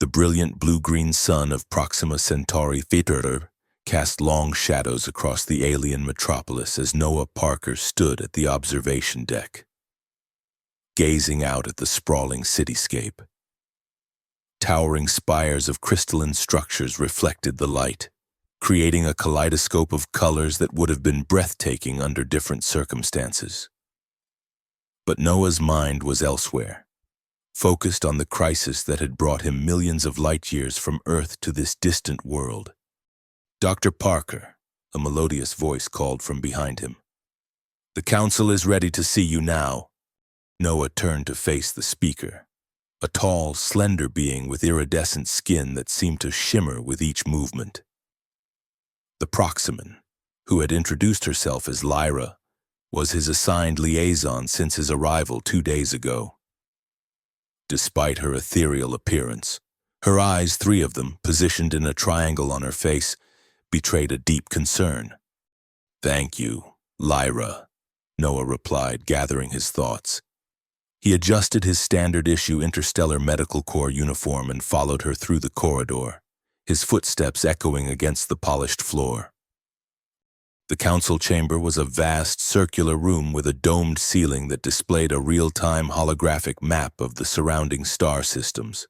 The brilliant blue-green sun of Proxima Centauri Theta cast long shadows across the alien metropolis as Noah Parker stood at the observation deck, gazing out at the sprawling cityscape. Towering spires of crystalline structures reflected the light, creating a kaleidoscope of colors that would have been breathtaking under different circumstances. But Noah's mind was elsewhere, focused on the crisis that had brought him millions of light-years from Earth to this distant world. "Dr. Parker," a melodious voice called from behind him. "The council is ready to see you now." Noah turned to face the speaker, a tall, slender being with iridescent skin that seemed to shimmer with each movement. The Proximan, who had introduced herself as Lyra, was his assigned liaison since his arrival 2 days ago. Despite her ethereal appearance, her eyes, 3 of them, positioned in a triangle on her face, betrayed a deep concern. "Thank you, Lyra," Noah replied, gathering his thoughts. He adjusted his standard-issue Interstellar Medical Corps uniform and followed her through the corridor, his footsteps echoing against the polished floor. The council chamber was a vast circular room with a domed ceiling that displayed a real-time holographic map of the surrounding star systems.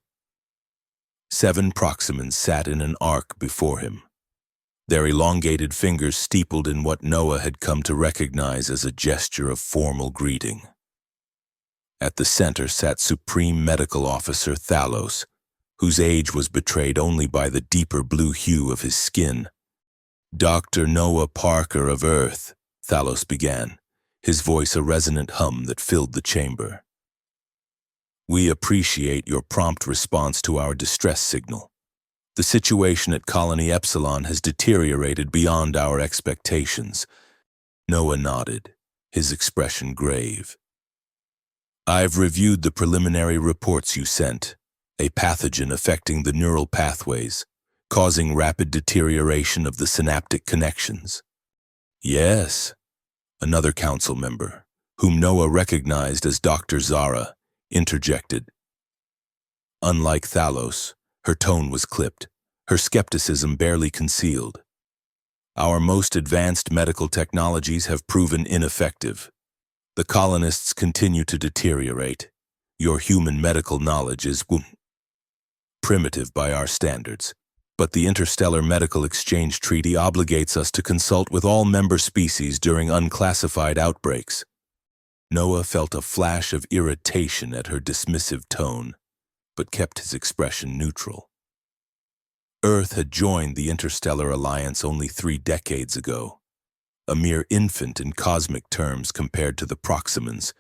7 Proximans sat in an arc before him, their elongated fingers steepled in what Noah had come to recognize as a gesture of formal greeting. At the center sat Supreme Medical Officer Thalos, whose age was betrayed only by the deeper blue hue of his skin. "Dr. Noah Parker of Earth," Thalos began, his voice a resonant hum that filled the chamber. "We appreciate your prompt response to our distress signal. The situation at Colony Epsilon has deteriorated beyond our expectations." Noah nodded, his expression grave. "I've reviewed the preliminary reports you sent, a pathogen affecting the neural pathways, causing rapid deterioration of the synaptic connections." "Yes," another council member, whom Noah recognized as Dr. Zara, interjected. Unlike Thalos, her tone was clipped, her skepticism barely concealed. "Our most advanced medical technologies have proven ineffective. The colonists continue to deteriorate. Your human medical knowledge is primitive by our standards, but the Interstellar Medical Exchange Treaty obligates us to consult with all member species during unclassified outbreaks." Noah felt a flash of irritation at her dismissive tone, but kept his expression neutral. Earth had joined the Interstellar Alliance only 3 decades ago, a mere infant in cosmic terms compared to the Proximans,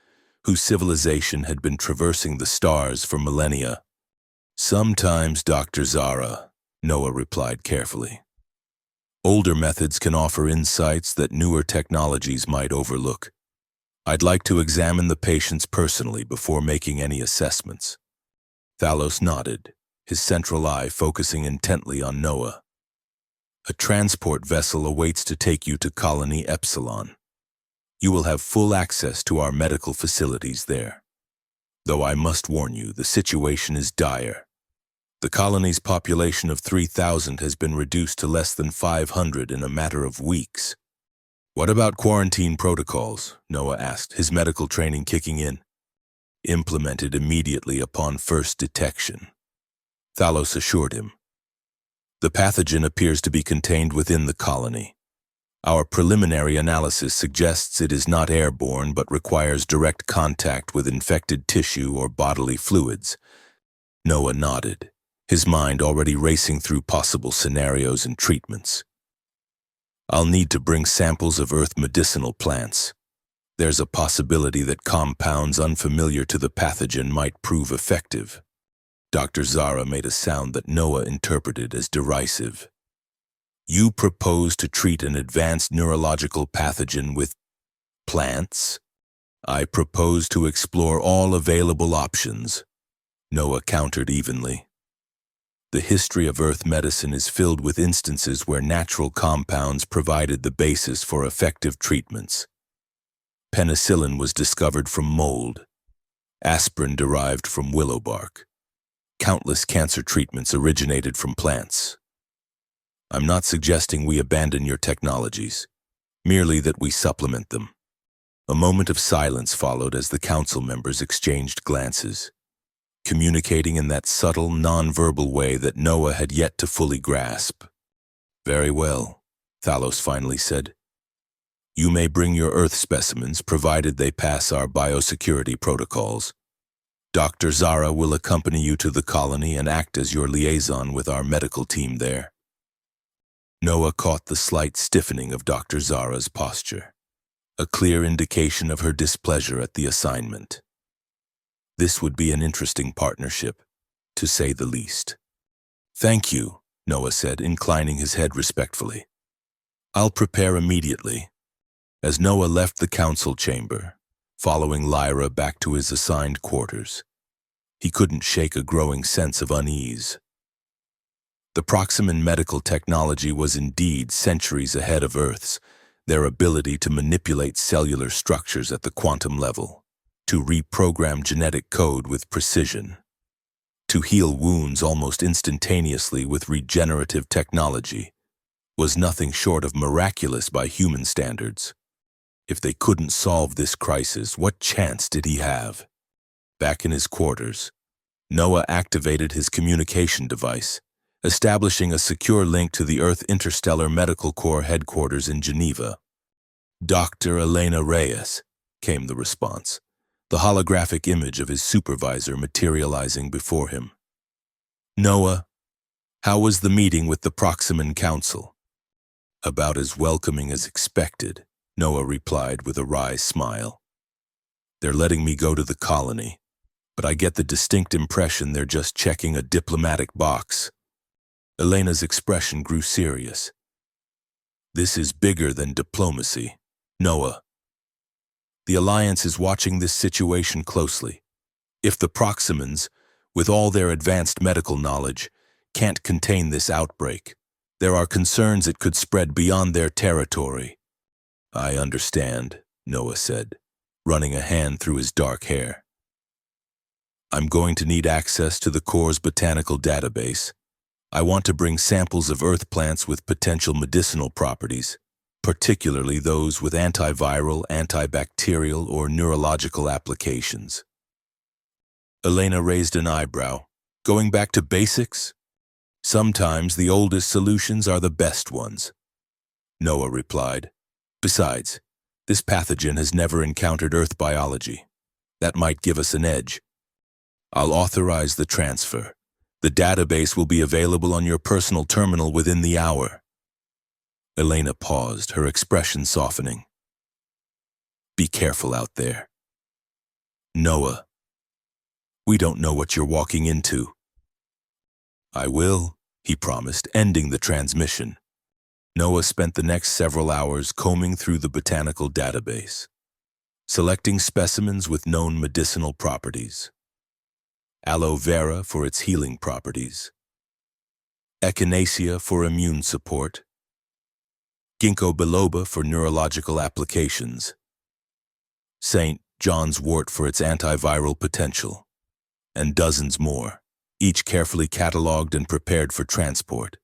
whose civilization had been traversing the stars for millennia. "Sometimes, Dr. Zara," Noah replied carefully. "Older methods can offer insights that newer technologies might overlook. I'd like to examine the patients personally before making any assessments." Thalos nodded, his central eye focusing intently on Noah. "A transport vessel awaits to take you to Colony Epsilon. You will have full access to our medical facilities there. Though I must warn you, the situation is dire. The colony's population of 3,000 has been reduced to less than 500 in a matter of weeks." "What about quarantine protocols?" Noah asked, his medical training kicking in. "Implemented immediately upon first detection," Thalos assured him. "The pathogen appears to be contained within the colony. Our preliminary analysis suggests it is not airborne but requires direct contact with infected tissue or bodily fluids." Noah nodded, his mind already racing through possible scenarios and treatments. "I'll need to bring samples of Earth medicinal plants. There's a possibility that compounds unfamiliar to the pathogen might prove effective." Dr. Zara made a sound that Noah interpreted as derisive. "You propose to treat an advanced neurological pathogen with plants? I propose to explore all available options," Noah countered evenly. "The history of Earth medicine is filled with instances where natural compounds provided the basis for effective treatments. Penicillin was discovered from mold, aspirin derived from willow bark. countless cancer treatments originated from plants. I'm not suggesting we abandon your technologies, merely that we supplement them. A moment of silence followed as the council members exchanged glances, communicating in that subtle, non-verbal way that Noah had yet to fully grasp. Very well, Thalos finally said. You may bring your Earth specimens provided they pass our biosecurity protocols. Dr. Zara will accompany you to the colony and act as your liaison with our medical team there. Noah caught the slight stiffening of Dr. Zara's posture, a clear indication of her displeasure at the assignment. This would be an interesting partnership, to say the least. Thank you, Noah said, inclining his head respectfully. I'll prepare immediately. As Noah left the council chamber, following Lyra back to his assigned quarters, he couldn't shake a growing sense of unease. The Proximan medical technology was indeed centuries ahead of Earth's, their ability to manipulate cellular structures at the quantum level, to reprogram genetic code with precision, to heal wounds almost instantaneously with regenerative technology, was nothing short of miraculous by human standards. If they couldn't solve this crisis, what chance did he have? Back in his quarters, Noah activated his communication device, establishing a secure link to the Earth Interstellar Medical Corps headquarters in Geneva. Dr. Elena Reyes, came the response, the holographic image of his supervisor materializing before him. Noah, how was the meeting with the Proximan Council? About as welcoming as expected, Noah replied with a wry smile. They're letting me go to the colony, but I get the distinct impression they're just checking a diplomatic box. Elena's expression grew serious. This is bigger than diplomacy, Noah. The Alliance is watching this situation closely. If the Proximans, with all their advanced medical knowledge, can't contain this outbreak, there are concerns it could spread beyond their territory. I understand, Noah said, running a hand through his dark hair. I'm going to need access to the Corps' botanical database. I want to bring samples of Earth plants with potential medicinal properties, particularly those with antiviral, antibacterial, or neurological applications. Elena raised an eyebrow. Going back to basics? Sometimes the oldest solutions are the best ones, Noah replied. Besides, this pathogen has never encountered Earth biology. That might give us an edge. I'll authorize the transfer. The database will be available on your personal terminal within the hour. Elena paused, her expression softening. Be careful out there. Noah, we don't know what you're walking into. I will, he promised, ending the transmission. Noah spent the next several hours combing through the botanical database, selecting specimens with known medicinal properties. Aloe vera for its healing properties, Echinacea for immune support, Ginkgo biloba for neurological applications, St. John's wort for its antiviral potential, and dozens more, each carefully catalogued and prepared for transport.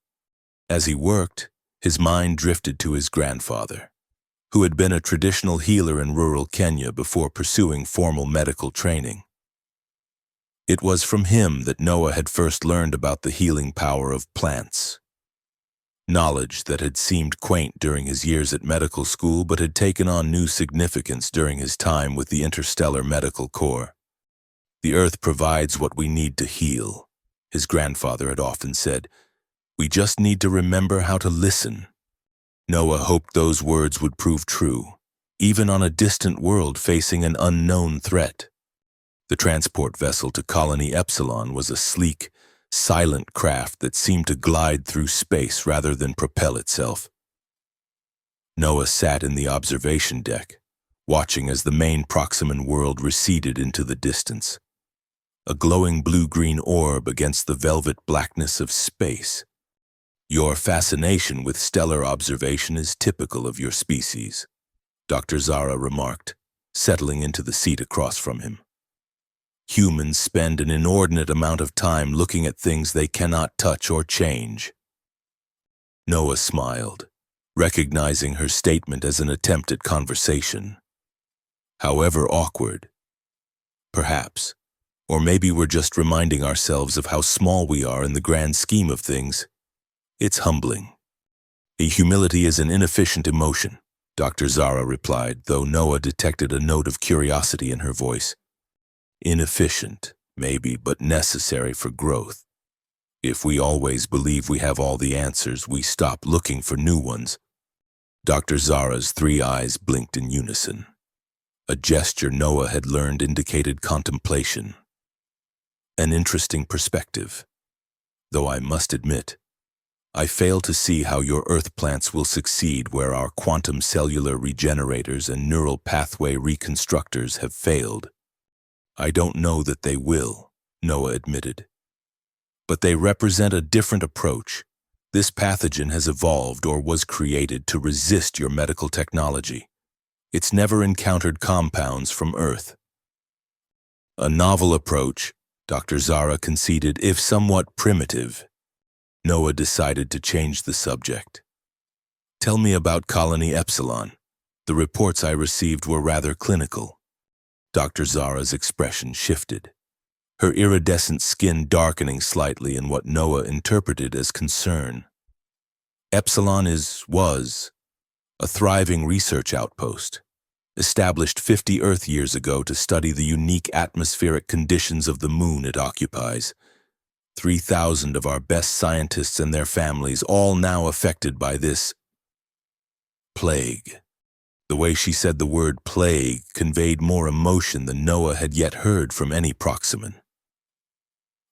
As he worked, his mind drifted to his grandfather, who had been a traditional healer in rural Kenya before pursuing formal medical training. It was from him that Noah had first learned about the healing power of plants. Knowledge that had seemed quaint during his years at medical school but had taken on new significance during his time with the Interstellar Medical Corps. The Earth provides what we need to heal, his grandfather had often said. We just need to remember how to listen. Noah hoped those words would prove true, even on a distant world facing an unknown threat. The transport vessel to Colony Epsilon was a sleek, silent craft that seemed to glide through space rather than propel itself. Noah sat in the observation deck, watching as the main Proximan world receded into the distance, a glowing blue-green orb against the velvet blackness of space. Your fascination with stellar observation is typical of your species, Dr. Zara remarked, settling into the seat across from him. Humans spend an inordinate amount of time looking at things they cannot touch or change. Noah smiled, recognizing her statement as an attempt at conversation. However awkward. Perhaps. Or maybe we're just reminding ourselves of how small we are in the grand scheme of things. It's humbling. Humility is an inefficient emotion, Dr. Zara replied, though Noah detected a note of curiosity in her voice. Inefficient, maybe, but necessary for growth. If we always believe we have all the answers, we stop looking for new ones. Dr. Zara's 3 eyes blinked in unison. A gesture Noah had learned indicated contemplation. An interesting perspective. Though I must admit, I fail to see how your earth plants will succeed where our quantum cellular regenerators and neural pathway reconstructors have failed. I don't know that they will, Noah admitted. But they represent a different approach. This pathogen has evolved or was created to resist your medical technology. It's never encountered compounds from Earth. A novel approach, Dr. Zara conceded, if somewhat primitive. Noah decided to change the subject. Tell me about Colony Epsilon. The reports I received were rather clinical. Dr. Zara's expression shifted, her iridescent skin darkening slightly in what Noah interpreted as concern. Epsilon was a thriving research outpost, established 50 Earth years ago to study the unique atmospheric conditions of the moon it occupies. 3,000 of our best scientists and their families, all now affected by this plague. The way she said the word plague conveyed more emotion than Noah had yet heard from any Proximan.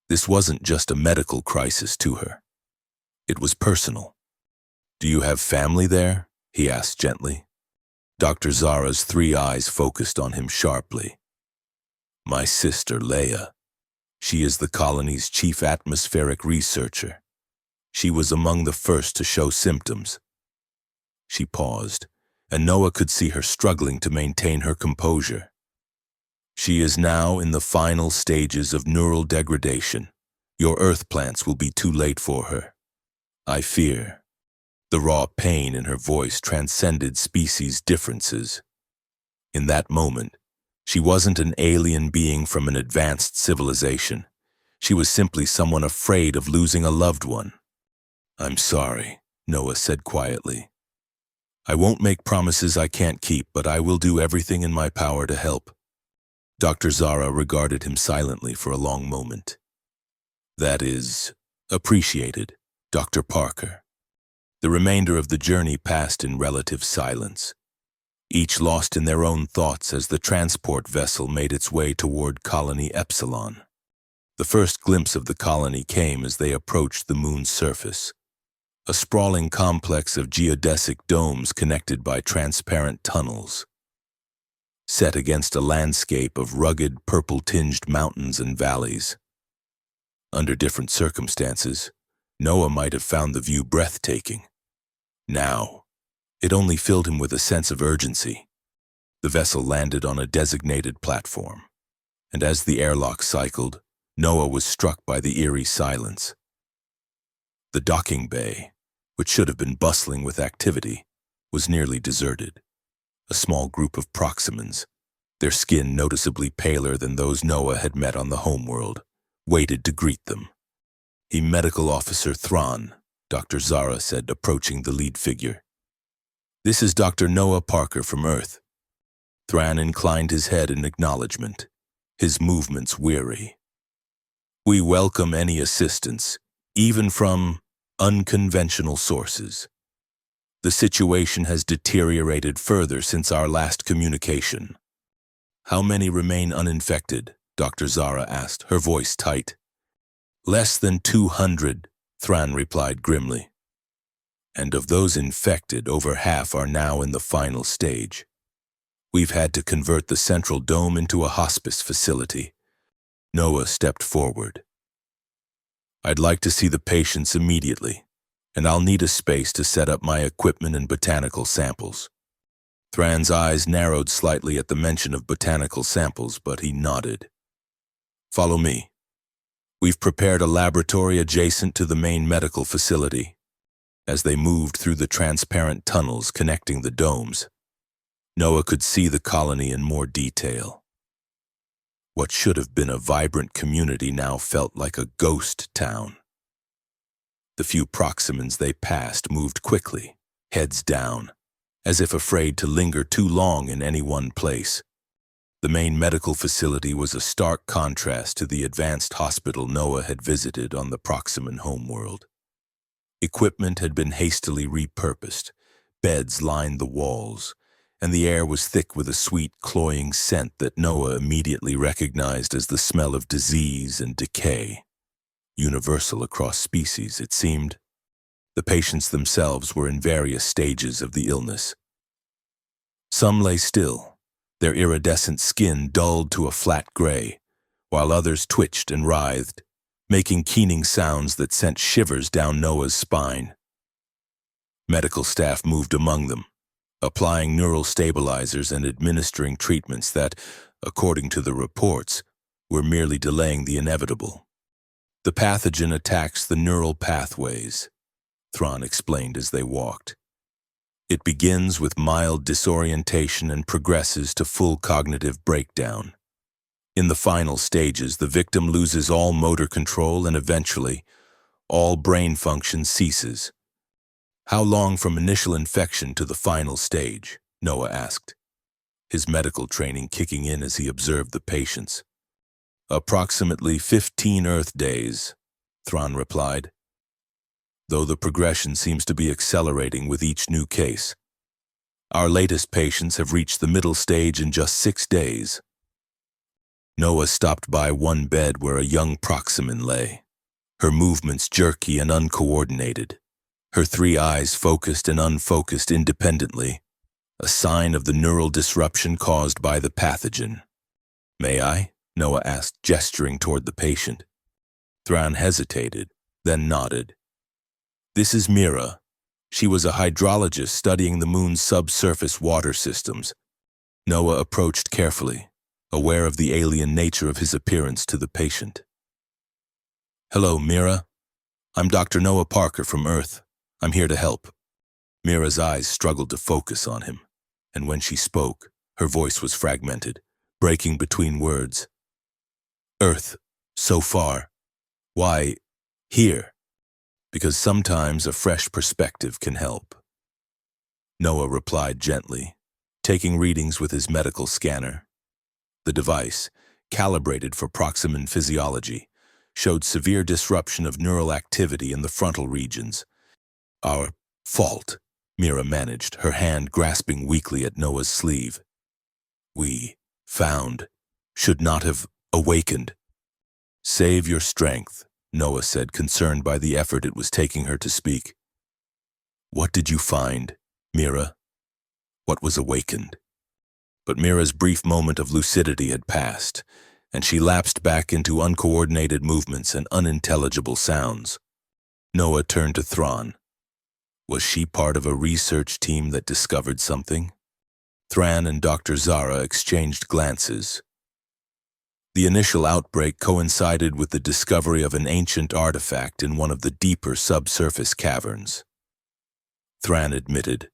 This wasn't just a medical crisis to her. It was personal. Do you have family there? He asked gently. Dr. Zara's 3 eyes focused on him sharply. My sister, Leia. She is the colony's chief atmospheric researcher. She was among the first to show symptoms. She paused, and Noah could see her struggling to maintain her composure. She is now in the final stages of neural degradation. Your earth plants will be too late for her. I fear. The raw pain in her voice transcended species differences. In that moment, she wasn't an alien being from an advanced civilization. She was simply someone afraid of losing a loved one. I'm sorry, Noah said quietly. I won't make promises I can't keep, but I will do everything in my power to help. Dr. Zara regarded him silently for a long moment. That is appreciated, Dr. Parker. The remainder of the journey passed in relative silence, each lost in their own thoughts as the transport vessel made its way toward Colony Epsilon. The first glimpse of the colony came as they approached the moon's surface, a sprawling complex of geodesic domes connected by transparent tunnels. Set against a landscape of rugged, purple-tinged mountains and valleys. Under different circumstances, Noah might have found the view breathtaking. Now, it only filled him with a sense of urgency. The vessel landed on a designated platform, and as the airlock cycled, Noah was struck by the eerie silence. The docking bay, which should have been bustling with activity, was nearly deserted. A small group of Proximans, their skin noticeably paler than those Noah had met on the homeworld, waited to greet them. Medical Officer Thrawn, Dr. Zara said, approaching the lead figure. This is Dr. Noah Parker from Earth. Thrawn inclined his head in acknowledgement, his movements weary. We welcome any assistance, even from unconventional sources. The situation has deteriorated further since our last communication. How many remain uninfected? Dr. Zara asked, her voice tight. Less than 200, Thrawn replied grimly. And of those infected, over half are now in the final stage. We've had to convert the central dome into a hospice facility. Noah stepped forward. I'd like to see the patients immediately, and I'll need a space to set up my equipment and botanical samples. Thrawn's eyes narrowed slightly at the mention of botanical samples, but he nodded. Follow me. We've prepared a laboratory adjacent to the main medical facility. As they moved through the transparent tunnels connecting the domes, Noah could see the colony in more detail. What should have been a vibrant community now felt like a ghost town. The few Proximans they passed moved quickly, heads down, as if afraid to linger too long in any one place. The main medical facility was a stark contrast to the advanced hospital Noah had visited on the Proximan homeworld. Equipment had been hastily repurposed, beds lined the walls, and the air was thick with a sweet, cloying scent that Noah immediately recognized as the smell of disease and decay. Universal across species, it seemed. The patients themselves were in various stages of the illness. Some lay still, their iridescent skin dulled to a flat gray, while others twitched and writhed, making keening sounds that sent shivers down Noah's spine. Medical staff moved among them, applying neural stabilizers and administering treatments that, according to the reports, were merely delaying the inevitable. The pathogen attacks the neural pathways, Thrawn explained as they walked. It begins with mild disorientation and progresses to full cognitive breakdown. In the final stages, the victim loses all motor control and eventually, all brain function ceases. How long from initial infection to the final stage? Noah asked, his medical training kicking in as he observed the patients. Approximately 15 Earth days, Thrawn replied, though the progression seems to be accelerating with each new case. Our latest patients have reached the middle stage in just 6 days. Noah stopped by one bed where a young Proximan lay, her movements jerky and uncoordinated, her 3 eyes focused and unfocused independently, a sign of the neural disruption caused by the pathogen. May I? Noah asked, gesturing toward the patient. Thrawn hesitated, then nodded. This is Mira. She was a hydrologist studying the moon's subsurface water systems. Noah approached carefully, aware of the alien nature of his appearance to the patient. Hello, Mira. I'm Dr. Noah Parker from Earth. I'm here to help. Mira's eyes struggled to focus on him, and when she spoke, her voice was fragmented, breaking between words. Earth, so far. Why, here? Because sometimes a fresh perspective can help. Noah replied gently, taking readings with his medical scanner. The device, calibrated for Proximan physiology, showed severe disruption of neural activity in the frontal regions. Our fault, Mira managed, her hand grasping weakly at Noah's sleeve. We should not have awakened. Save your strength, Noah said, concerned by the effort it was taking her to speak. What did you find, Mira? What was awakened? But Mira's brief moment of lucidity had passed, and she lapsed back into uncoordinated movements and unintelligible sounds. Noah turned to Thrawn. Was she part of a research team that discovered something? Thrawn and Dr. Zara exchanged glances. The initial outbreak coincided with the discovery of an ancient artifact in one of the deeper subsurface caverns. Thrawn admitted,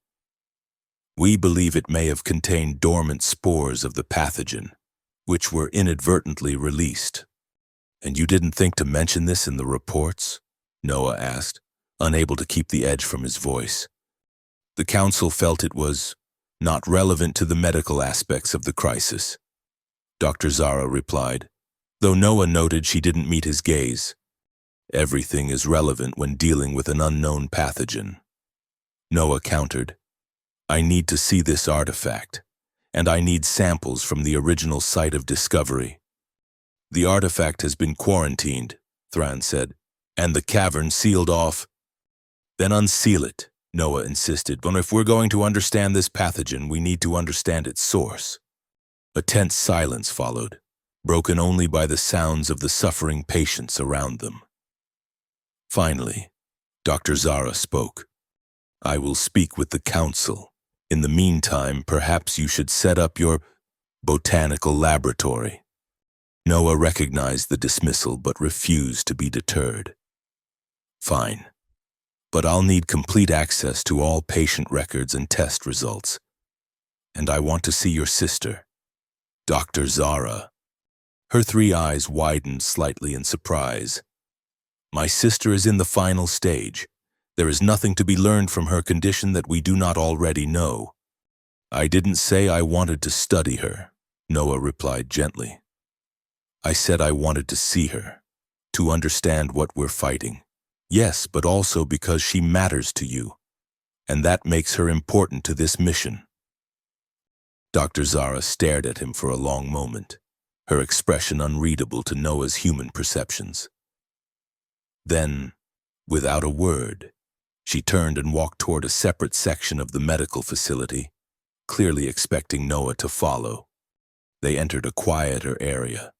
we believe it may have contained dormant spores of the pathogen, which were inadvertently released. And you didn't think to mention this in the reports? Noah asked, unable to keep the edge from his voice. The council felt it was not relevant to the medical aspects of the crisis. Dr. Zara replied, though Noah noted she didn't meet his gaze. Everything is relevant when dealing with an unknown pathogen. Noah countered, I need to see this artifact, and I need samples from the original site of discovery. The artifact has been quarantined, Thrawn said, and the cavern sealed off. Then unseal it, Noah insisted, but if we're going to understand this pathogen, we need to understand its source. A tense silence followed, broken only by the sounds of the suffering patients around them. Finally, Dr. Zara spoke. I will speak with the council. In the meantime, perhaps you should set up your botanical laboratory. Noah recognized the dismissal but refused to be deterred. Fine, but I'll need complete access to all patient records and test results. And I want to see your sister, Dr. Zara. Her 3 eyes widened slightly in surprise. My sister is in the final stage. There is nothing to be learned from her condition that we do not already know. I didn't say I wanted to study her, Noah replied gently. I said I wanted to see her, to understand what we're fighting. Yes, but also because she matters to you, and that makes her important to this mission. Dr. Zara stared at him for a long moment, her expression unreadable to Noah's human perceptions. Then, without a word, she turned and walked toward a separate section of the medical facility, clearly expecting Noah to follow. They entered a quieter area,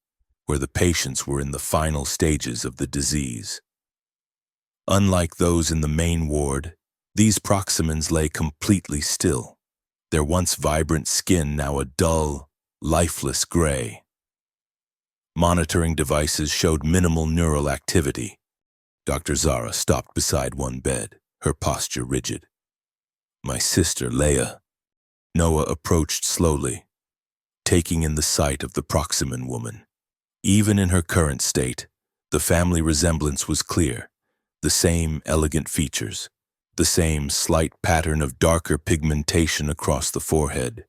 where the patients were in the final stages of the disease. Unlike those in the main ward, these Proximans lay completely still, their once vibrant skin now a dull, lifeless gray. Monitoring devices showed minimal neural activity. Dr. Zara stopped beside one bed, her posture rigid. My sister, Leia. Noah approached slowly, taking in the sight of the Proximan woman. Even in her current state, the family resemblance was clear. The same elegant features, the same slight pattern of darker pigmentation across the forehead.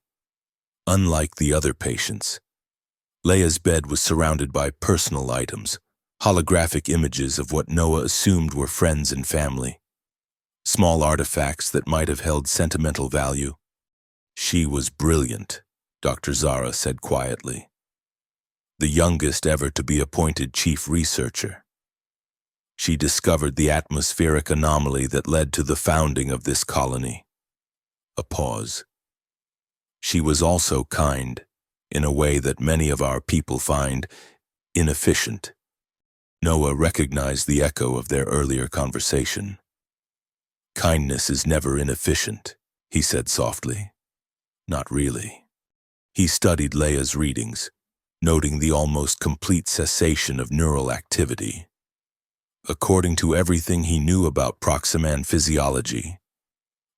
Unlike the other patients, Leia's bed was surrounded by personal items, holographic images of what Noah assumed were friends and family. Small artifacts that might have held sentimental value. She was brilliant, Dr. Zara said quietly. The youngest ever to be appointed chief researcher. She discovered the atmospheric anomaly that led to the founding of this colony. A pause. She was also kind, in a way that many of our people find inefficient. Noah recognized the echo of their earlier conversation. Kindness is never inefficient, he said softly. Not really. He studied Leia's readings, noting the almost complete cessation of neural activity. According to everything he knew about Proximan physiology,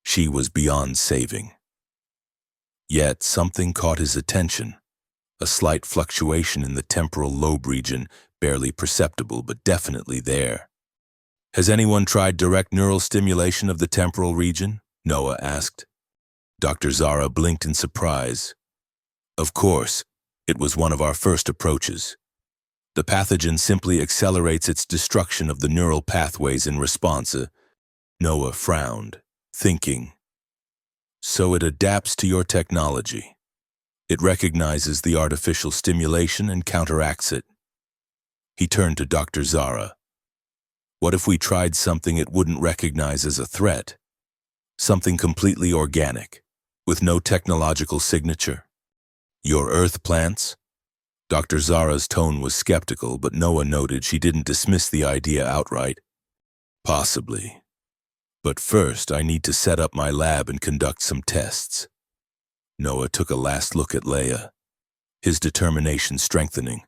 she was beyond saving. Yet something caught his attention, a slight fluctuation in the temporal lobe region, barely perceptible but definitely there. Has anyone tried direct neural stimulation of the temporal region? Noah asked. Dr. Zara blinked in surprise. Of course, it was one of our first approaches. The pathogen simply accelerates its destruction of the neural pathways in response. Noah frowned, thinking. So it adapts to your technology. It recognizes the artificial stimulation and counteracts it. He turned to Dr. Zara. What if we tried something it wouldn't recognize as a threat? Something completely organic, with no technological signature? Your earth plants? Dr. Zara's tone was skeptical, but Noah noted she didn't dismiss the idea outright. Possibly. But first, I need to set up my lab and conduct some tests. Noah took a last look at Leia, his determination strengthening.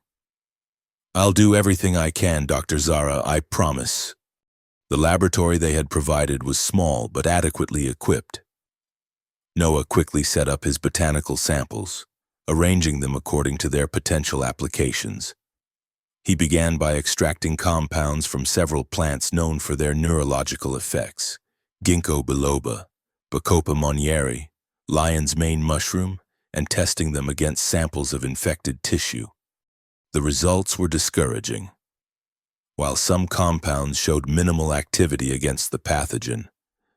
I'll do everything I can, Dr. Zara, I promise. The laboratory they had provided was small but adequately equipped. Noah quickly set up his botanical samples, arranging them according to their potential applications. He began by extracting compounds from several plants known for their neurological effects: ginkgo biloba, bacopa monnieri, lion's mane mushroom, and testing them against samples of infected tissue. The results were discouraging. While some compounds showed minimal activity against the pathogen,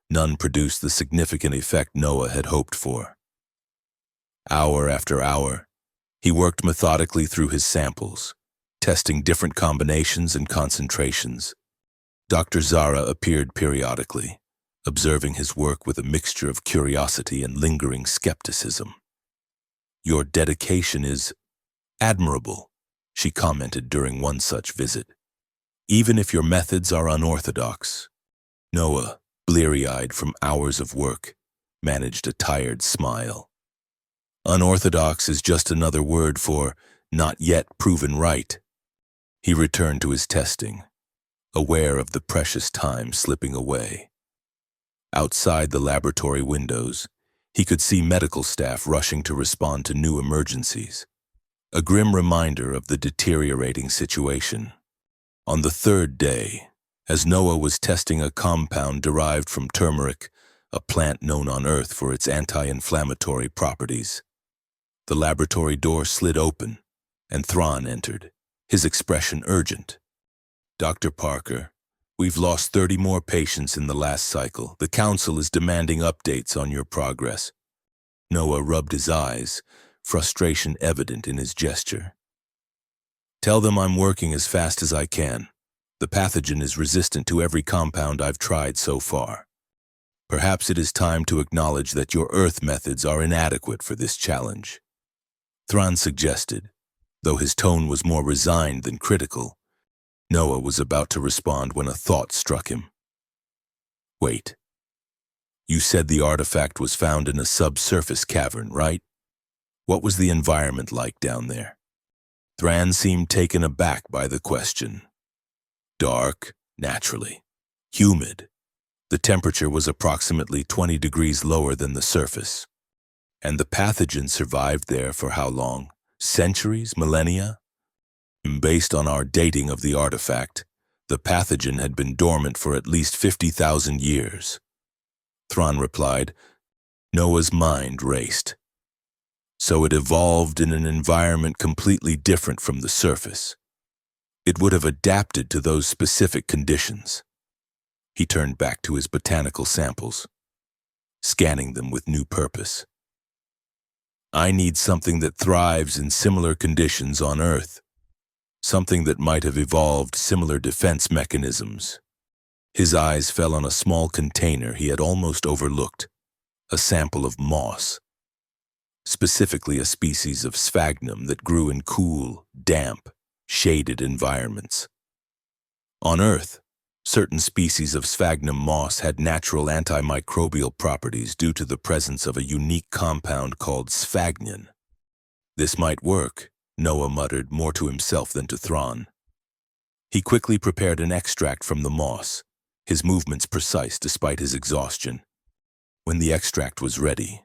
none produced the significant effect Noah had hoped for. Hour after hour, he worked methodically through his samples, testing different combinations and concentrations. Dr. Zara appeared periodically, observing his work with a mixture of curiosity and lingering skepticism. Your dedication is admirable, she commented during one such visit. Even if your methods are unorthodox. Noah, bleary-eyed from hours of work, managed a tired smile. Unorthodox is just another word for Not yet proven right. He returned to his testing, aware of the precious time slipping away. Outside the laboratory windows, he could see medical staff rushing to respond to new emergencies, a grim reminder of the deteriorating situation. On the third day, as Noah was testing a compound derived from turmeric, a plant known on Earth for its anti-inflammatory properties, the laboratory door slid open, and Thrawn entered, his expression urgent. "Dr. Parker, we've lost 30 more patients in the last cycle. The Council is demanding updates on your progress." Noah rubbed his eyes, frustration evident in his gesture. "Tell them I'm working as fast as I can. The pathogen is resistant to every compound I've tried so far. Perhaps it is time to acknowledge that your Earth methods are inadequate for this challenge," Thrawn suggested, though his tone was more resigned than critical. Noah was about to respond when a thought struck him. "Wait. You said the artifact was found in a subsurface cavern, right? What was the environment like down there?" Thrawn seemed taken aback by the question. "Dark, naturally. Humid. The temperature was approximately 20 degrees lower than the surface. And the pathogen survived there for how long? Centuries? Millennia? Based on our dating of the artifact, the pathogen had been dormant for at least 50,000 years. Thrawn replied. Noah's mind raced. So it evolved in an environment completely different from the surface. It would have adapted to those specific conditions. He turned back to his botanical samples, scanning them with new purpose. I need something that thrives in similar conditions on Earth. Something that might have evolved similar defense mechanisms. His eyes fell on a small container he had almost overlooked, a sample of moss. Specifically a species of sphagnum that grew in cool, damp, shaded environments. On Earth, certain species of sphagnum moss had natural antimicrobial properties due to the presence of a unique compound called sphagnin. This might work, Noah muttered more to himself than to Thrawn. He quickly prepared an extract from the moss, his movements precise despite his exhaustion. When the extract was ready,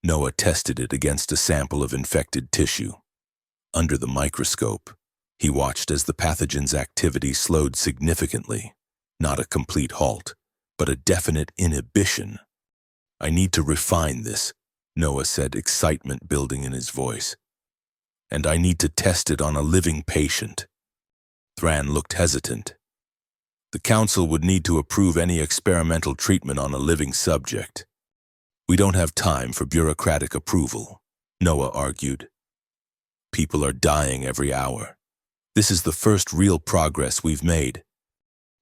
Noah tested it against a sample of infected tissue. Under the microscope, he watched as the pathogen's activity slowed significantly, not a complete halt, but a definite inhibition. I need to refine this, Noah said, excitement building in his voice. And I need to test it on a living patient. Thrawn looked hesitant. The Council would need to approve any experimental treatment on a living subject. We don't have time for bureaucratic approval, Noah argued. People are dying every hour. This is the first real progress we've made.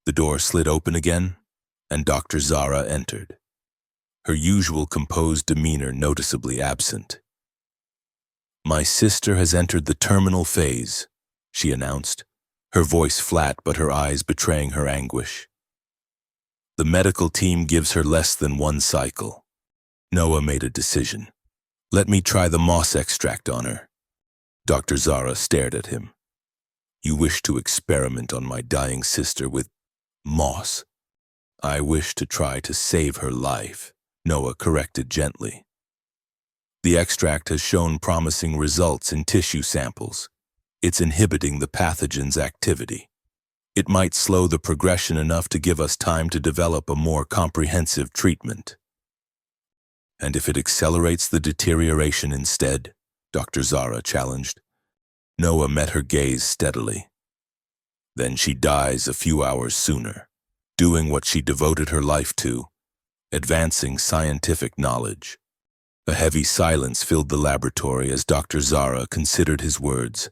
The door slid open again, and Dr. Zara entered, her usual composed demeanor noticeably absent. My sister has entered the terminal phase, she announced, her voice flat but her eyes betraying her anguish. The medical team gives her less than one cycle. Noah made a decision. Let me try the moss extract on her. Dr. Zara stared at him. You wish to experiment on my dying sister with moss. I wish to try to save her life, Noah corrected gently. The extract has shown promising results in tissue samples. It's inhibiting the pathogen's activity. It might slow the progression enough to give us time to develop a more comprehensive treatment. And if it accelerates the deterioration instead? Dr. Zara challenged. Noah met her gaze steadily. Then she dies a few hours sooner, doing what she devoted her life to, advancing scientific knowledge. A heavy silence filled the laboratory as Dr. Zara considered his words.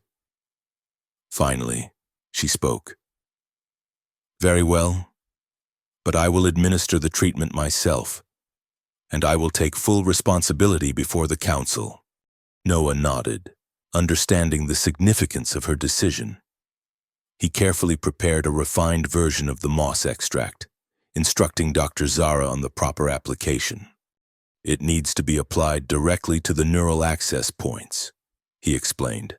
Finally, she spoke. Very well, but I will administer the treatment myself, and I will take full responsibility before the Council. Noah nodded, understanding the significance of her decision. He carefully prepared a refined version of the moss extract, instructing Dr. Zara on the proper application. It needs to be applied directly to the neural access points, he explained,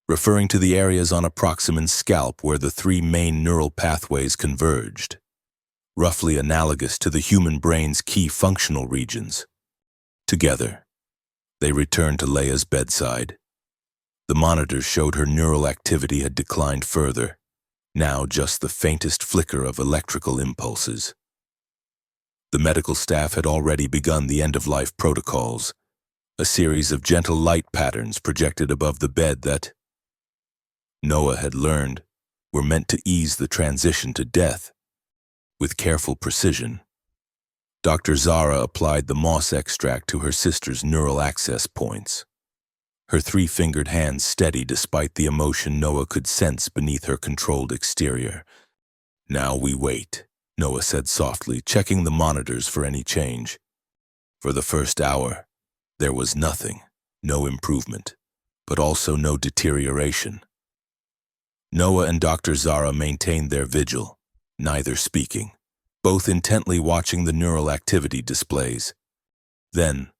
referring to the areas on a Proximan's scalp where the three main neural pathways converged, roughly analogous to the human brain's key functional regions. Together, they returned to Leia's bedside. The monitors showed her neural activity had declined further, now just the faintest flicker of electrical impulses. The medical staff had already begun the end-of-life protocols, a series of gentle light patterns projected above the bed that, Noah had learned, were meant to ease the transition to death. With careful precision, Dr. Zara applied the moss extract to her sister's neural access points. Her three-fingered hands steady despite the emotion Noah could sense beneath her controlled exterior. "Now we wait," Noah said softly, checking the monitors for any change. For the first hour, there was nothing, no improvement, but also no deterioration. Noah and Dr. Zara maintained their vigil, neither speaking, both intently watching the neural activity displays. Then,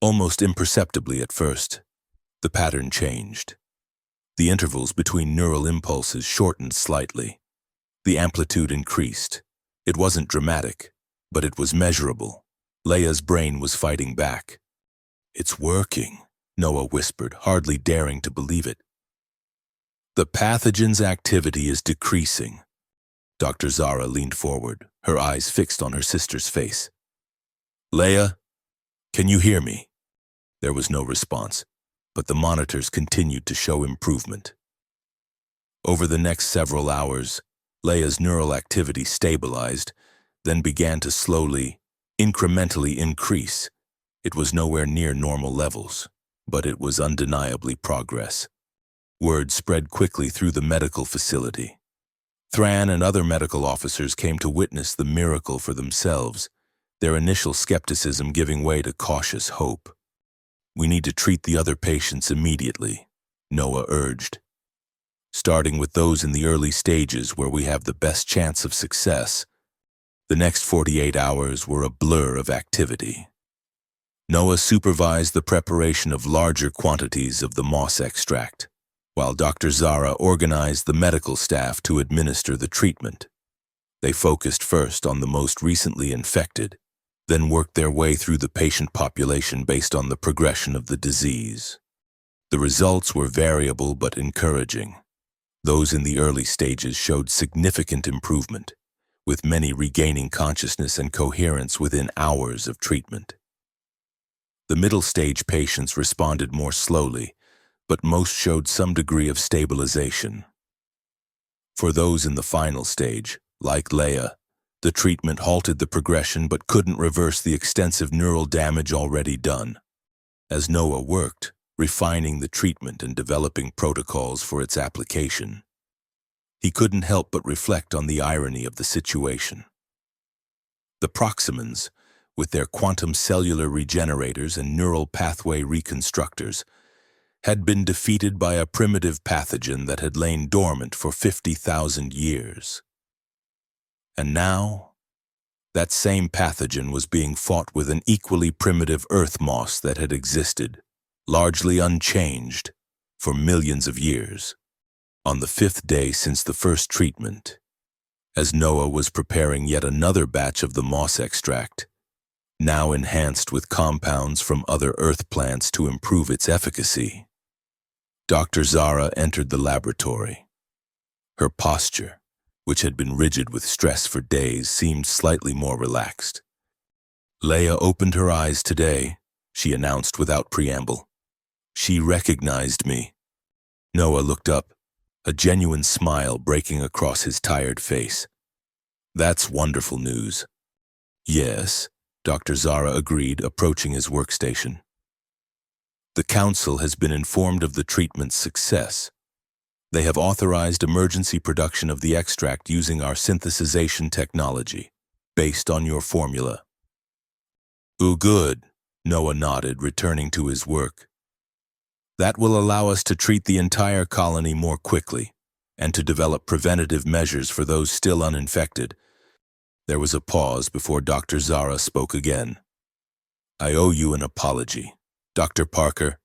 almost imperceptibly at first, the pattern changed. The intervals between neural impulses shortened slightly. The amplitude increased. It wasn't dramatic, but it was measurable. Leia's brain was fighting back. "It's working," Noah whispered, hardly daring to believe it. "The pathogen's activity is decreasing." Dr. Zara leaned forward, her eyes fixed on her sister's face. "Leia, can you hear me?" There was no response, but the monitors continued to show improvement. Over the next several hours, Leia's neural activity stabilized, then began to slowly, incrementally increase. It was nowhere near normal levels, but it was undeniably progress. Word spread quickly through the medical facility. Thran and other medical officers came to witness the miracle for themselves, their initial skepticism giving way to cautious hope. "We need to treat the other patients immediately," Noah urged. "Starting with those in the early stages where we have the best chance of success." The next 48 hours were a blur of activity. Noah supervised the preparation of larger quantities of the moss extract, while Dr. Zara organized the medical staff to administer the treatment. They focused first on the most recently infected, then worked their way through the patient population based on the progression of the disease. The results were variable but encouraging. Those in the early stages showed significant improvement, with many regaining consciousness and coherence within hours of treatment. The middle stage patients responded more slowly, but most showed some degree of stabilization. For those in the final stage, like Leia, the treatment halted the progression but couldn't reverse the extensive neural damage already done. As Noah worked, refining the treatment and developing protocols for its application, he couldn't help but reflect on the irony of the situation. The Proximans, with their quantum cellular regenerators and neural pathway reconstructors, had been defeated by a primitive pathogen that had lain dormant for 50,000 years. And now, that same pathogen was being fought with an equally primitive earth moss that had existed, largely unchanged, for millions of years. On the 5th day since the first treatment, as Noah was preparing yet another batch of the moss extract, now enhanced with compounds from other earth plants to improve its efficacy, Dr. Zara entered the laboratory. Her posture, which had been rigid with stress for days, seemed slightly more relaxed. "Leia opened her eyes today," she announced without preamble. "She recognized me." Noah looked up, a genuine smile breaking across his tired face. "That's wonderful news." "Yes," Dr. Zara agreed, approaching his workstation. "The Council has been informed of the treatment's success. They have authorized emergency production of the extract using our synthesization technology, based on your formula." "Ooh, good," Noah nodded, returning to his work. "That will allow us to treat the entire colony more quickly, and to develop preventative measures for those still uninfected." There was a pause before Dr. Zara spoke again. "I owe you an apology, Dr. Parker."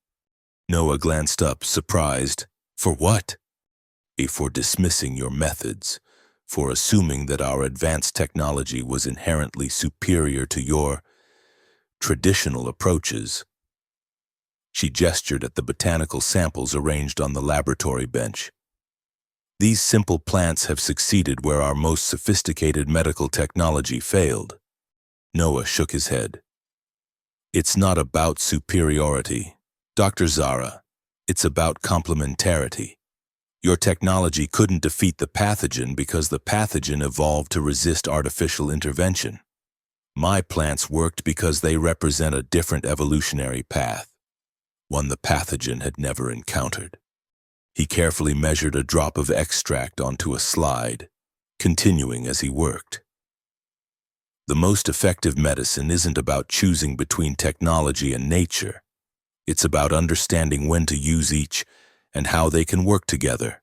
Noah glanced up, surprised. For what? For dismissing your methods, for assuming that our advanced technology was inherently superior to your traditional approaches. She gestured at the botanical samples arranged on the laboratory bench. These simple plants have succeeded where our most sophisticated medical technology failed. Noah shook his head. It's not about superiority, Dr. Zara. It's about complementarity. Your technology couldn't defeat the pathogen because the pathogen evolved to resist artificial intervention. My plants worked because they represent a different evolutionary path, one the pathogen had never encountered. He carefully measured a drop of extract onto a slide, continuing as he worked. The most effective medicine isn't about choosing between technology and nature. It's about understanding when to use each and how they can work together.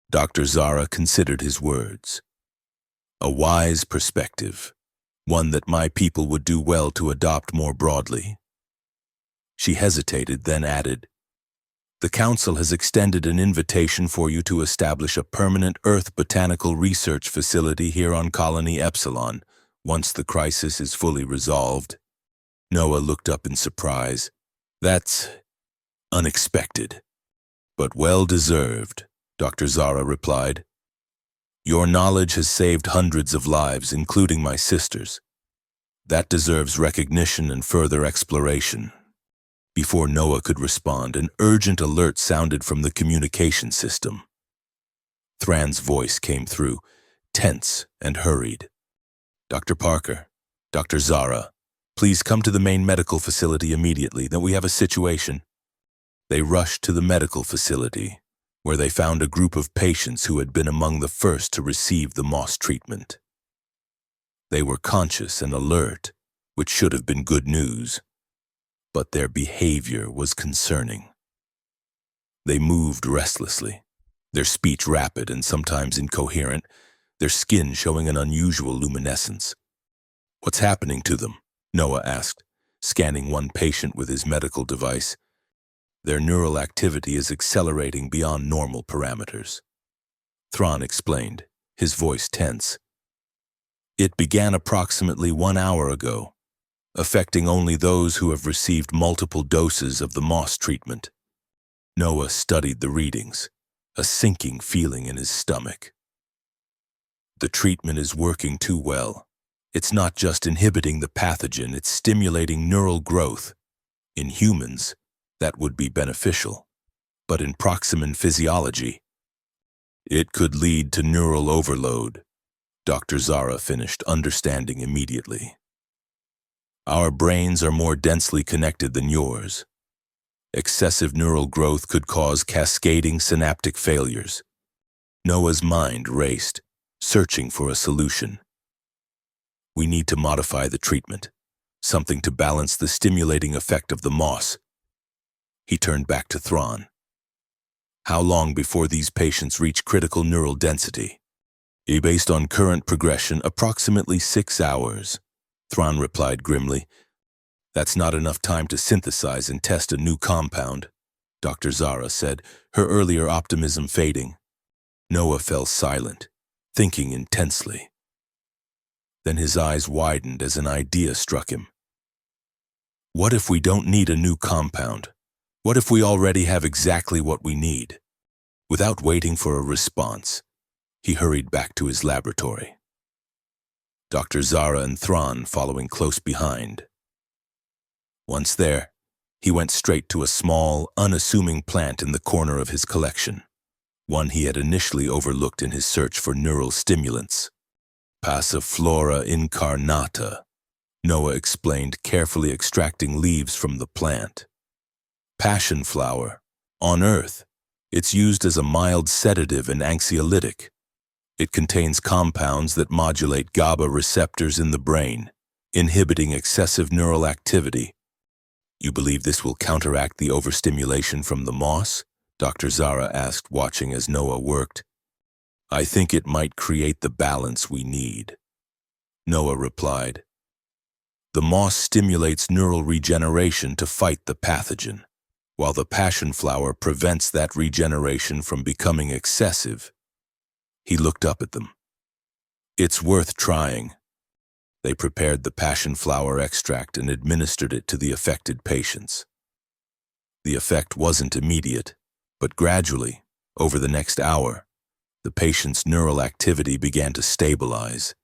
Dr. Zara considered his words. A wise perspective, one that my people would do well to adopt more broadly. She hesitated, then added, The Council has extended an invitation for you to establish a permanent Earth botanical research facility here on Colony Epsilon, once the crisis is fully resolved. Noah looked up in surprise. That's unexpected, but well-deserved, Dr. Zara replied. Your knowledge has saved hundreds of lives, including my sister's. That deserves recognition and further exploration. Before Noah could respond, an urgent alert sounded from the communication system. Thran's voice came through, tense and hurried. Dr. Parker, Dr. Zara, please come to the main medical facility immediately, that we have a situation. They rushed to the medical facility, where they found a group of patients who had been among the first to receive the moss treatment. They were conscious and alert, which should have been good news, but their behavior was concerning. They moved restlessly, their speech rapid and sometimes incoherent, their skin showing an unusual luminescence. What's happening to them? Noah asked, scanning one patient with his medical device. Their neural activity is accelerating beyond normal parameters. Thran explained, his voice tense. It began approximately 1 hour ago, affecting only those who have received multiple doses of the moss treatment. Noah studied the readings, a sinking feeling in his stomach. The treatment is working too well. It's not just inhibiting the pathogen, it's stimulating neural growth. In humans, that would be beneficial. But in Proximan physiology, it could lead to neural overload. Dr. Zara finished, understanding immediately. Our brains are more densely connected than yours. Excessive neural growth could cause cascading synaptic failures. Noah's mind raced, searching for a solution. We need to modify the treatment, something to balance the stimulating effect of the moss. He turned back to Thran. How long before these patients reach critical neural density? Based on current progression, approximately 6 hours, Thran replied grimly. That's not enough time to synthesize and test a new compound, Dr. Zara said, her earlier optimism fading. Noah fell silent, thinking intensely. Then his eyes widened as an idea struck him. What if we don't need a new compound? What if we already have exactly what we need? Without waiting for a response, he hurried back to his laboratory. Dr. Zara and Thran following close behind. Once there, he went straight to a small, unassuming plant in the corner of his collection, one he had initially overlooked in his search for neural stimulants. Passiflora incarnata, Noah explained, carefully extracting leaves from the plant. Passion flower, on Earth, it's used as a mild sedative and anxiolytic. It contains compounds that modulate GABA receptors in the brain, inhibiting excessive neural activity. You believe this will counteract the overstimulation from the moss? Dr. Zara asked, watching as Noah worked. I think it might create the balance we need. Noah replied. The moss stimulates neural regeneration to fight the pathogen, while the passion flower prevents that regeneration from becoming excessive. He looked up at them. It's worth trying. They prepared the passion flower extract and administered it to the affected patients. The effect wasn't immediate, but gradually, over the next hour, the patient's neural activity began to stabilize.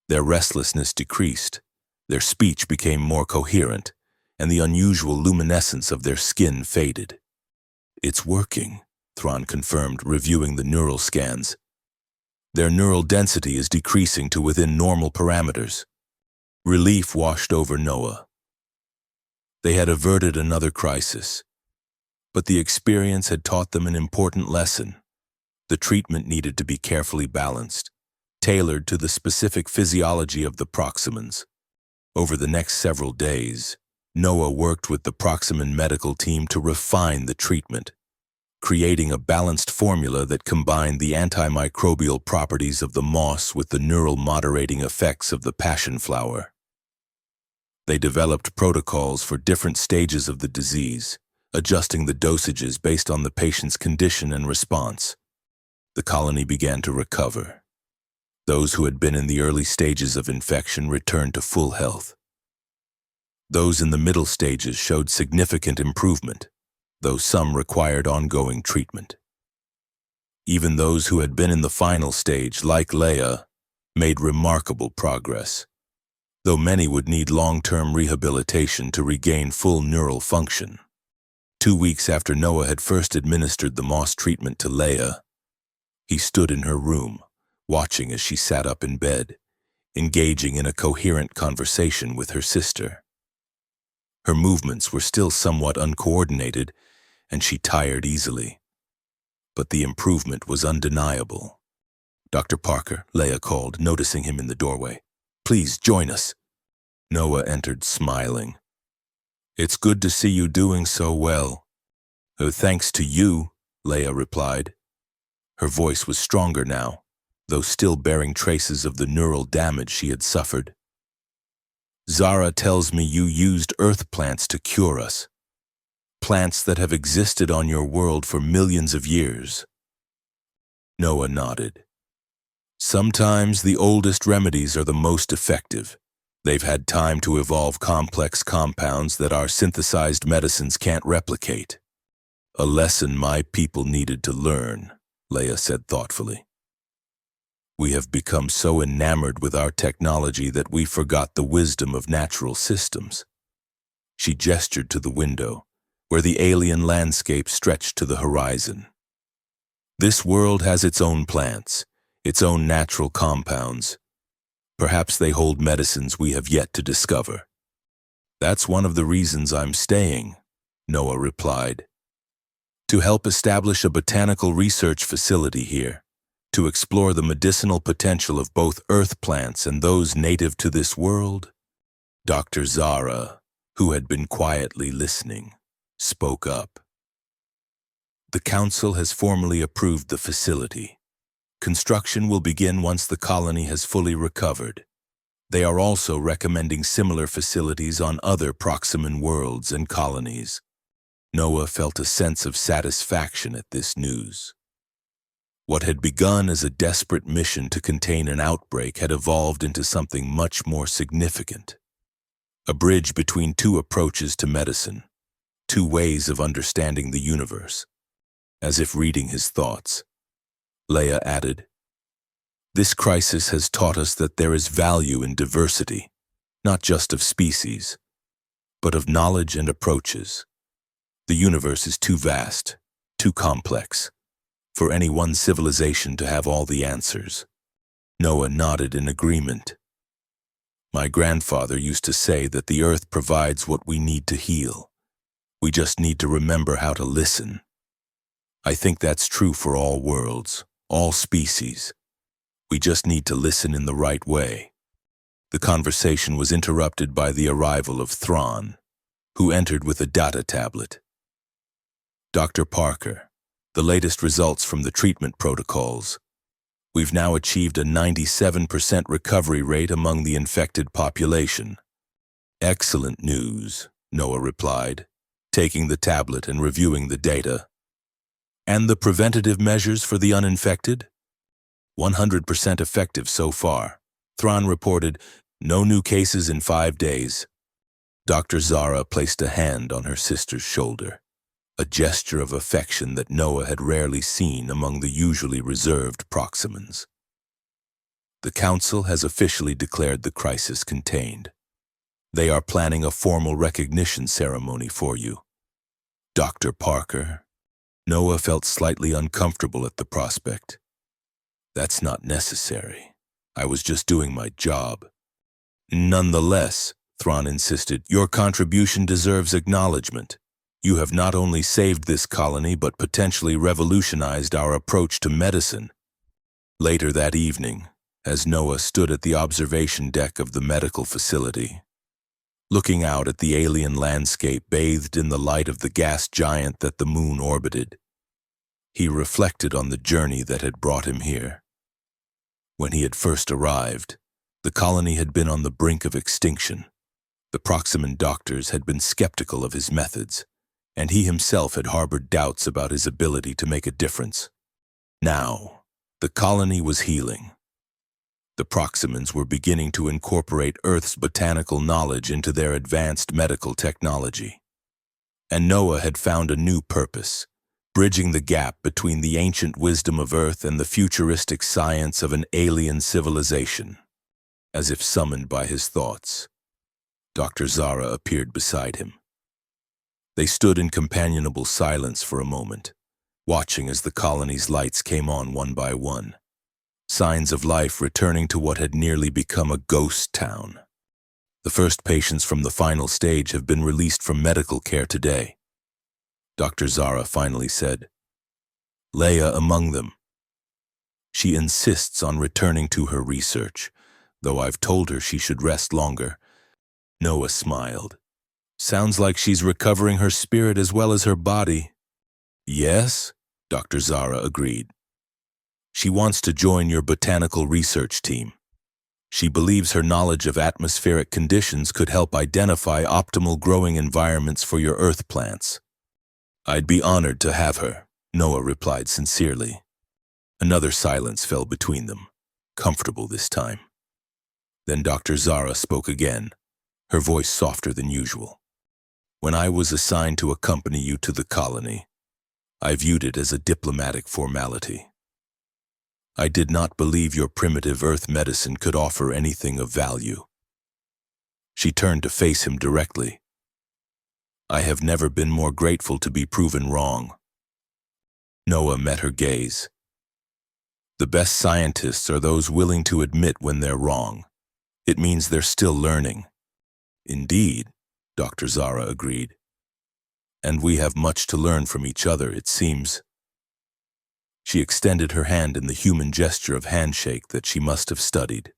Their restlessness decreased, their speech became more coherent, and the unusual luminescence of their skin faded. It's working, Thron confirmed, reviewing the neural scans. Their neural density is decreasing to within normal parameters. Relief washed over Noah. They had averted another crisis, but the experience had taught them an important lesson. The treatment needed to be carefully balanced, tailored to the specific physiology of the Proximans. Over the next several days, Noah worked with the Proximan medical team to refine the treatment, creating a balanced formula that combined the antimicrobial properties of the moss with the neural moderating effects of the passion flower. They developed protocols for different stages of the disease, adjusting the dosages based on the patient's condition and response. The colony began to recover. Those who had been in the early stages of infection returned to full health. Those in the middle stages showed significant improvement, though some required ongoing treatment. Even those who had been in the final stage, like Leia, made remarkable progress, though many would need long-term rehabilitation to regain full neural function. 2 weeks after Noah had first administered the moss treatment to Leia, he stood in her room, watching as she sat up in bed, engaging in a coherent conversation with her sister. Her movements were still somewhat uncoordinated, and she tired easily. But the improvement was undeniable. "Dr. Parker," Leia called, noticing him in the doorway. "Please join us." Noah entered, smiling. "It's good to see you doing so well." "Thanks to you," Leia replied. Her voice was stronger now, though still bearing traces of the neural damage she had suffered. "Zara tells me you used earth plants to cure us. Plants that have existed on your world for millions of years." Noah nodded. "Sometimes the oldest remedies are the most effective. They've had time to evolve complex compounds that our synthesized medicines can't replicate. A lesson my people needed to learn," Leia said thoughtfully. "We have become so enamored with our technology that we forgot the wisdom of natural systems." She gestured to the window, where the alien landscape stretched to the horizon. "This world has its own plants, its own natural compounds. Perhaps they hold medicines we have yet to discover." "That's one of the reasons I'm staying," Noah replied. "To help establish a botanical research facility here, to explore the medicinal potential of both earth plants and those native to this world." Dr. Zara, who had been quietly listening, spoke up. "The council has formally approved the facility. Construction will begin once the colony has fully recovered. They are also recommending similar facilities on other Proximan worlds and colonies." Noah felt a sense of satisfaction at this news. What had begun as a desperate mission to contain an outbreak had evolved into something much more significant. A bridge between two approaches to medicine, two ways of understanding the universe. As if reading his thoughts, Leia added, "This crisis has taught us that there is value in diversity, not just of species, but of knowledge and approaches. The universe is too vast, too complex, for any one civilization to have all the answers." Noah nodded in agreement. "My grandfather used to say that the earth provides what we need to heal. We just need to remember how to listen. I think that's true for all worlds, all species. We just need to listen in the right way." The conversation was interrupted by the arrival of Thrawn, who entered with a data tablet. "Dr. Parker, the latest results from the treatment protocols. We've now achieved a 97% recovery rate among the infected population." "Excellent news," Noah replied, taking the tablet and reviewing the data. And the preventative measures for the uninfected? 100% effective so far. Thrawn reported, no new cases in 5 days. Dr. Zara placed a hand on her sister's shoulder, a gesture of affection that Noah had rarely seen among the usually reserved Proximans. The Council has officially declared the crisis contained. They are planning a formal recognition ceremony for you. Dr. Parker. Noah felt slightly uncomfortable at the prospect. That's not necessary. I was just doing my job. Nonetheless, Thrawn insisted, your contribution deserves acknowledgement. You have not only saved this colony but potentially revolutionized our approach to medicine. Later that evening, as Noah stood at the observation deck of the medical facility, looking out at the alien landscape bathed in the light of the gas giant that the moon orbited, he reflected on the journey that had brought him here. When he had first arrived, the colony had been on the brink of extinction. The Proximan doctors had been skeptical of his methods, and he himself had harbored doubts about his ability to make a difference. Now, the colony was healing. The Proximans were beginning to incorporate Earth's botanical knowledge into their advanced medical technology. And Noah had found a new purpose, bridging the gap between the ancient wisdom of Earth and the futuristic science of an alien civilization. As if summoned by his thoughts, Dr. Zara appeared beside him. They stood in companionable silence for a moment, watching as the colony's lights came on one by one, signs of life returning to what had nearly become a ghost town. The first patients from the final stage have been released from medical care today. Dr. Zara finally said, Leia among them. She insists on returning to her research, though I've told her she should rest longer. Noah smiled. Sounds like she's recovering her spirit as well as her body. Yes, Dr. Zara agreed. She wants to join your botanical research team. She believes her knowledge of atmospheric conditions could help identify optimal growing environments for your Earth plants. I'd be honored to have her, Noah replied sincerely. Another silence fell between them, comfortable this time. Then Dr. Zara spoke again, her voice softer than usual. When I was assigned to accompany you to the colony, I viewed it as a diplomatic formality. I did not believe your primitive Earth medicine could offer anything of value. She turned to face him directly. I have never been more grateful to be proven wrong. Noah met her gaze. The best scientists are those willing to admit when they're wrong. It means they're still learning. Indeed, Dr. Zara agreed. And we have much to learn from each other, it seems. She extended her hand in the human gesture of handshake that she must have studied.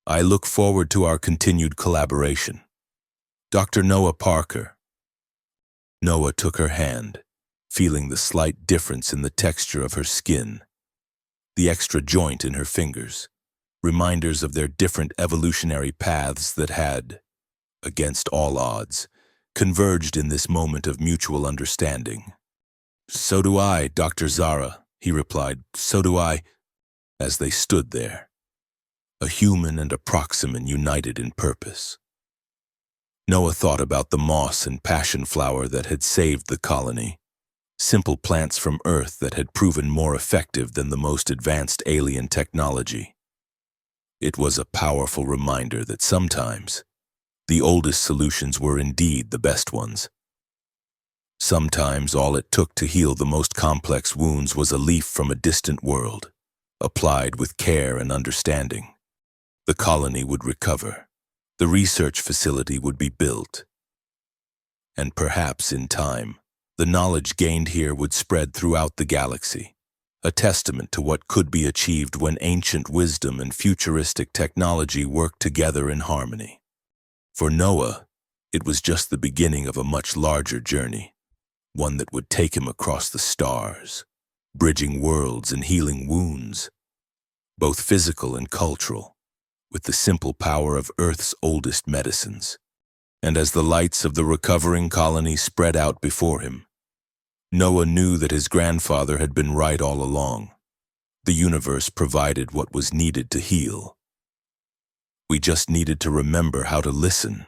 I look forward to our continued collaboration. Dr. Noah Parker. Noah took her hand, feeling the slight difference in the texture of her skin, the extra joint in her fingers, reminders of their different evolutionary paths that had, against all odds, converged in this moment of mutual understanding. So do I, Dr. Zara, he replied. So do I, as they stood there, a human and a Proximan united in purpose. Noah thought about the moss and passion flower that had saved the colony, simple plants from Earth that had proven more effective than the most advanced alien technology. It was a powerful reminder that sometimes the oldest solutions were indeed the best ones. Sometimes all it took to heal the most complex wounds was a leaf from a distant world, applied with care and understanding. The colony would recover. The research facility would be built. And perhaps in time, the knowledge gained here would spread throughout the galaxy, a testament to what could be achieved when ancient wisdom and futuristic technology worked together in harmony. For Noah, it was just the beginning of a much larger journey, one that would take him across the stars, bridging worlds and healing wounds, both physical and cultural, with the simple power of Earth's oldest medicines. And as the lights of the recovering colony spread out before him, Noah knew that his grandfather had been right all along. The universe provided what was needed to heal. We just needed to remember how to listen.